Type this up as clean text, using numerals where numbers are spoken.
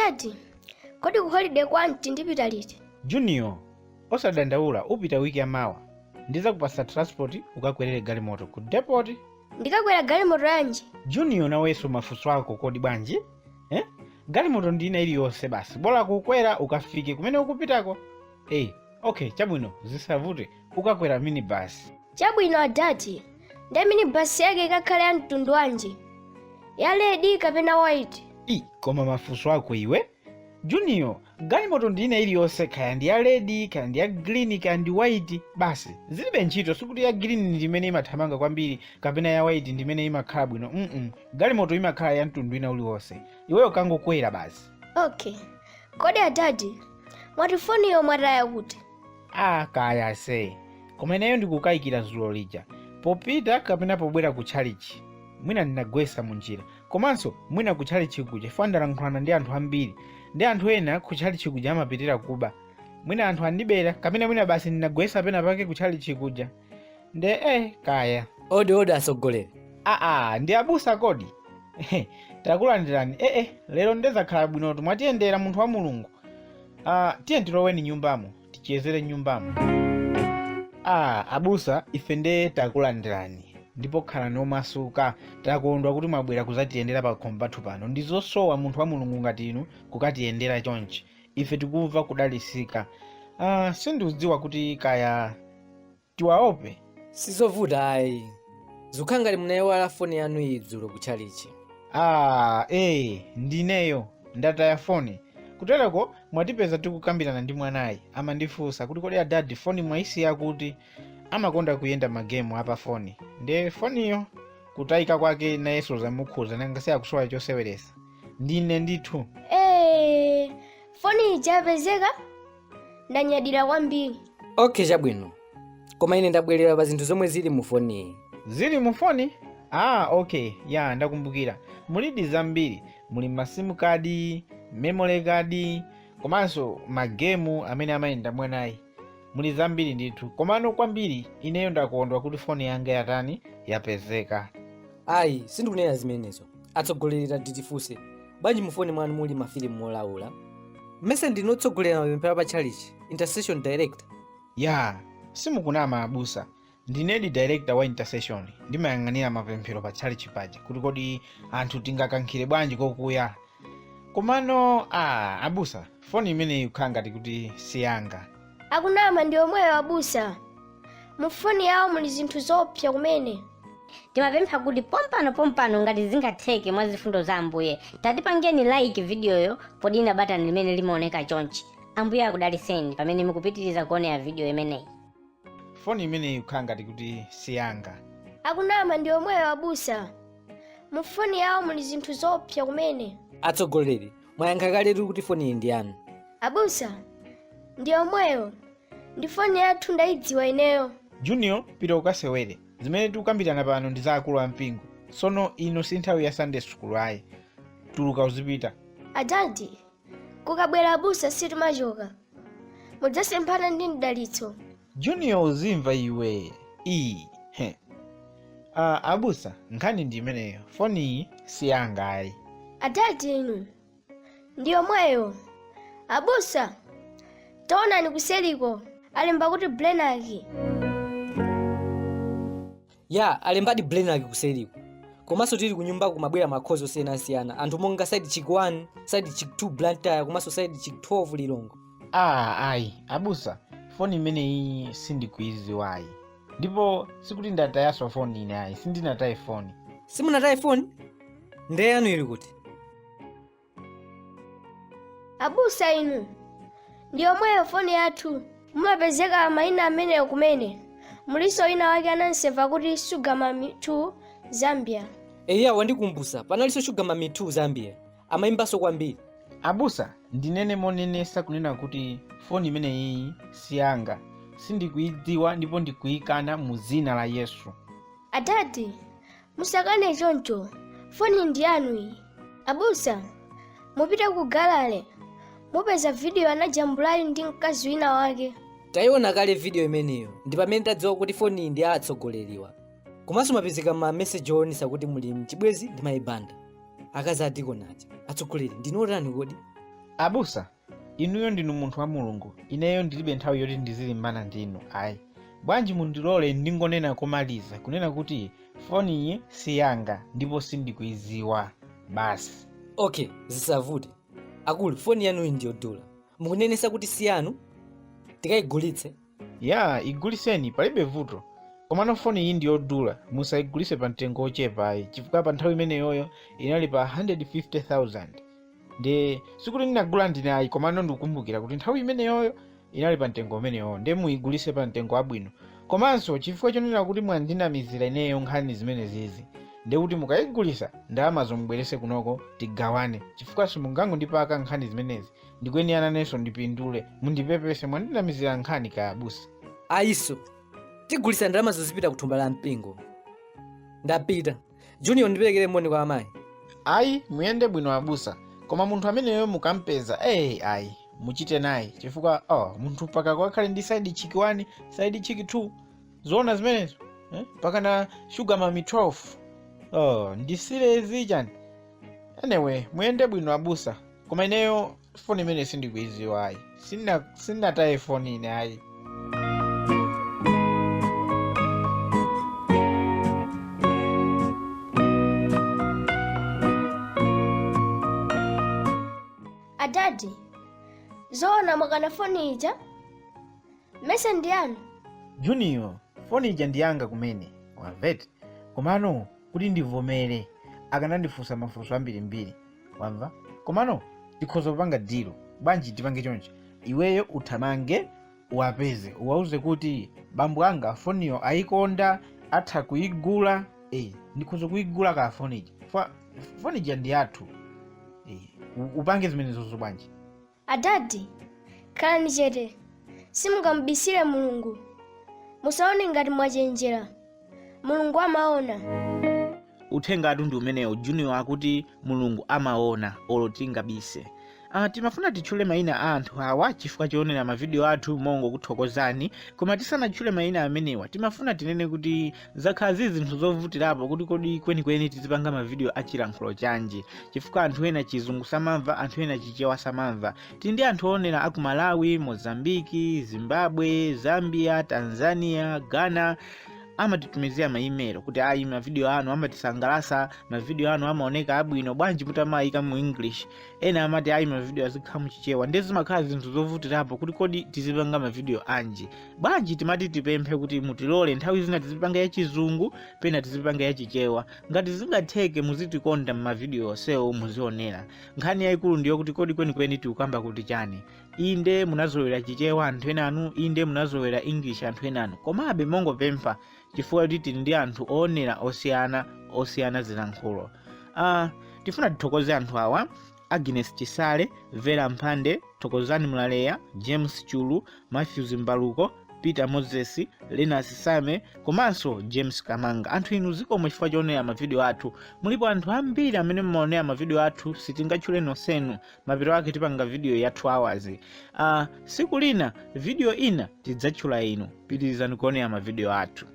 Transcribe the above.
Atati, kodi ku holiday kwanti ndipita liti? Junior, osadandaula upita wiki yamawa. Ndizakupasa transport ukakwerere galimoto ku depot. Ndikakwera galimoto yanji? Junior, nawenso mafunso ako kodi bwanji? Galimoto ndina iliyonse basi. Bola kukwera ukafike kumene ukupitako. Okay, chabwino zisavute ukakwera minibus. Chabwino Atati. Nde minibus yake ikakhale ya mtundu wanji? Ya lady kapena white? Koma mafunso ako iwe. Junior, galimoto ndina iliyonse kaya ndi ya red, kaya ndi ya green, kaya ndi white basi. Zilibe ntchito sikuti ya green ndimene imathamanga kwambiri kapena ya white ndimene imakhala bwino. Galimoto imakhala ya mtundu ina uliwonse. Iweyo kangokwera basi. Okay. Kodi Atati, mwati foni yo mwataya kuti? Kaya se. Koma ineyo ndikukayikira zulo lija. Popita kapena pobwera ku chalichi. Mwina ndinagwesa munjira. Komanso mwina ku chalichi kuja fandalankhulana ndi anthu ambiri. Ndi anthu ena ku chalichi kuja amapitira kuba. Mwina anthu andibera kapena mwina basi ndinagwesa pena pake ku chalichi kuja. Nde kaya. Odi asogolere. Ndi abusa kodi. Takulandirani. Lero ndezakhala bwino mwatiyendera munthu wa Mulungu. Tiye tiloweni nyumbamo, tichezere nyumbamo. Abusa ife nde takulandirani. Ndipo khalani omasuka, takondwa kuti mwabwera kuzatiyendera pa khomo pathu pano. Ndizosowa munthu wa Mulungu ngati inu kukatiyendera chonchi. Ife tikumva kudalisika. Sindikudziwa kuti kaya tiwaope. Sizovuta ayi. Zukhangali munaiwala foni yanu idzulo ku chalichi. Ndineyo ndataya foni. Kutereko mwatipeza tikukambirana ndi mwanayi amandifunsa kuti kodi adadi foni mwaisiya kuti amakonda kuyenda magemu apa foni. Nde foniyo kutayika kwake nayeso zamukhuza nangasiya kusowa choseweresa. Ndine ndithu. Foni ichapezeka? Ndanyadira kwambiri. Okay, chabwino. Koma ine ndabwerera pa zinthu zomwe zili mu foni iyi. Zili mu foni? Okay, ndakumbukira. Mulidi zambiri, muli masimu kadi, memory card, komanso magemu amene amayenda mwanayi. Muli zambiri ndithu. Komano kwambiri ineyo ndakondwa kuti foni yanga yatani yapezeka. Ayi, sindikunena zimenezo. Atsogolerera titifunse. Bwanji mu foni mwanu muli mafilimu molaula? Mmese ndinotsogolera mapemphero pa chalichi, intercession director. Simukunama abusa. Ndinedi director wa intercession. Ndimayang'anira mapemphero pa chalichi paja kuti kodi anthu tingakankhire bwanji kokuya. Komano abusa, foni imene ikukhala ngati kuti siyanga. Akunama ndi omweyo abusa. Mu foni yawo muli zinthu zopsa kumene. Timapempha kuti pompano ngati zingatheke mwa zifundo za Ambuye. Tatipangeni like videoyo podina button limene limaoneka chonchi. Ambuye akudaliseni pamene mukupitiriza kuonera video imeneyi. Foni imene ikukhala ngati kuti siyanga. Akunama ndi omweyo abusa. Mu foni yawo muli zinthu zopsa kumene. Atsogoleri, mwayankha kaletu kuti foni iyi ndi yanu. Abusa, ndi omweyo. Ndi foni yathu ndayidziwa ineyo. Junior, pita ukasewere. Zimene tikukambirana pano ndi za akulu ampingo. Sono ino si nthawi ya Sunday school ayi. Tuluka uzipita. Adadi, kukabwera abusa situmachoka. Mudzasemphana ndi mdalitso. Junior uzimva iwe. Abusa, nkhani ndi imeneyo. Foni iyi siyanga ayi. Adadi inu, ndi omweyo. Abusa, taonani kuseliko. Alemba kuti Blenaki. Alembadi Blenaki kuseliko. Komanso tili kunyumba kumabwera makhozi osiyanasiyana. Anthu monga side chick 1, side chick 2 Blantyre, komanso side chick 12 Lilongwe. Ayi, abusa, foni imene iyi sindikuiziwa ayi. Ndipo sikuti ndatayaso foni ine ayi, sindinataye foni. Simunataye foni? Nde yanu ili kuti? Abusa inu, ndi omweyo foni yathu. Mumapezeka mayina ameneyo kumene. Muliso ina wake anansefa kuti Sugar Mami 2 Zambia. Wandikumbusa, panalinso Sugar Mami 2 Zambia. Amayimbanso kwambiri. Abusa, ndinene monenesa kunena kuti foni imene iyi siyanga. Sindikuidziwa ndipo ndikuyikana mu dzina la Yesu. Adadi, musakane choncho. Foni ndi yanu iyi. Abusa, mupita ku galale. Mupeza video anajambulali ndi mkazi wina wake. Tayiona kale video imeneyo. Ndi pamene ndadziwa kuti foni iyi ndi atsogoleriwa. Komanso mapezeka ma message onisa kuti muli mchibwezi ndi mayibanda. Akazi adiko nati. Atsogoleri ndinotani kodi? Abusa, inuyo ndinu munthu wa Mulungu, ineyo ndilibe nthawi yoti ndizilimbana ndinu ayi. Bwanji mundilole ndingonena komaliza kunena kuti foni iyi si yanga ndipo sindikuiziwa basi. Okay, zisavute. Akulu, foni yanu ndi yodula. Mukunenesa kuti si yanu? Tikayigulitse? Ya, iguliseni palibe vuto. Komano foni iyi ndi yodula, musayigulise pa mtengo ochepa ayi. Chifukwa pa nthawi imeneyoyo inali pa 150,000. Nde sikuti ndinagula ndine ayi, komano ndikukumbukira kuti nthawi imeneyoyo inali pa mtengo umeneyo. Nde muyigulise pa mtengo wabwino. Komanso chifukwa chonena kuti mwandinamizira ineyo nkhani zimene zizi, nde kuti mukayigulisa ndalama zomubwerese kunoko tigawane. Chifukwa simungandipaka nkhani zimenezi, ndikuyenera nenso ndipindule, mundipepese mwandinamizira nkhani ka abusa. Ayiso, tigulisa ndalama zozipita kuthumba la mpingo. Ndapita. Junior ndiperekere moni kwa amayi. Ayi, muyende bwino abusa. Koma munthu ameneyo mukampeza, ayi, muchite naye. Chifukwa, munthu paka kwakhale ndi side chiki 1, side chiki 2. Zoona zimenezo. Pakana sugar mami 12. Ndisirezi chani. Anyway, muyende bwino abusa. Koma ineyo foni imene sindikuiziwa ayi. Sinataye foni ine ayi. Adadi, zoona mwakana foni ija? Mese ndi yanu? Junior, foni ija ndiyanga kumene. Wamvete? Komano kuti ndivomere akanandifunsa mafunso ambirimbiri. Wamva? Komano tikhoza kupanga dilo. Bwanji tipange chonchi. Iweyo uthamange uwapeze. Uwauze kuti bambo anga foniyo ayikonda, atha kuigula. Ndikhoza kuigula ka foni ija. Foni ija ndi yathu. Upange zimenezo bwanji. Adadi, khalani chete. Simungambisire Mulungu. Musaone ngati mwachenjera. Mulungu amaona. Uthenga atu ndi umenewo. Junior akuti Mulungu amaona olo tingabise. Timafuna tichule mayina a anthu awa chifukwa chionera mavideo athu mongo kuthokozani. Koma tisanatchule mayina amenewa timafuna tinene kuti zakhala zinthu zovutirapo kuti kodi kwenikweni tizipanga mavideo achilankhulo chanji. Chifukwa anthu ena chizungu samamva, anthu ena chichewa samamva. Tindi anthu onera aku Malawi, Mozambiki, Zimbabwe, Zambia, Tanzania, Ghana. Amatitumizia maimelo kuti ayi mavideo anu amatisangalasa, mavideo anu amaoneka abwino, bwanji mutamayika mu English. Ena amati ayi mavideo azikhala muchichewa. Ndezi makhala zinthu zovutirapo kuti kodi tizipanga mavideo anji. Bwanji timati tipemphe kuti mutilole nthawi zina tizipanga ya chizungu, pena tizipanga ya chichewa. Ngati zingatheke muzitikonda mmavideo onsewo muzionera. Nkhani yayikulu ndiyo kuti kodi kwenikweni tikukamba kuti chani. Inde munazolowera chichewa anthu enanu, inde munazolowera English anthu enanu. Komabe mongopempha chifukwa kuti tili ndi anthu oonera osiyana zilankhulo. Tifuna tithokoze anthu awa: Agnes Chisale, Vera Mphande, Thokozani Mlaleya, James Chulu, Matthew Zimbaluko, Peter Moses, Lenas Same, komanso James Kamanga. Anthu inu zikomo chifukwa choonera mavideo athu. Mulipo anthu ambiri amene mumaonera mavideo athu, sitingatchule nonsenu. Mapiro ake tipanga video ya 2 hours. Siku lina video ina tidzatchula inu. Pitirizani kuonera mavideo athu.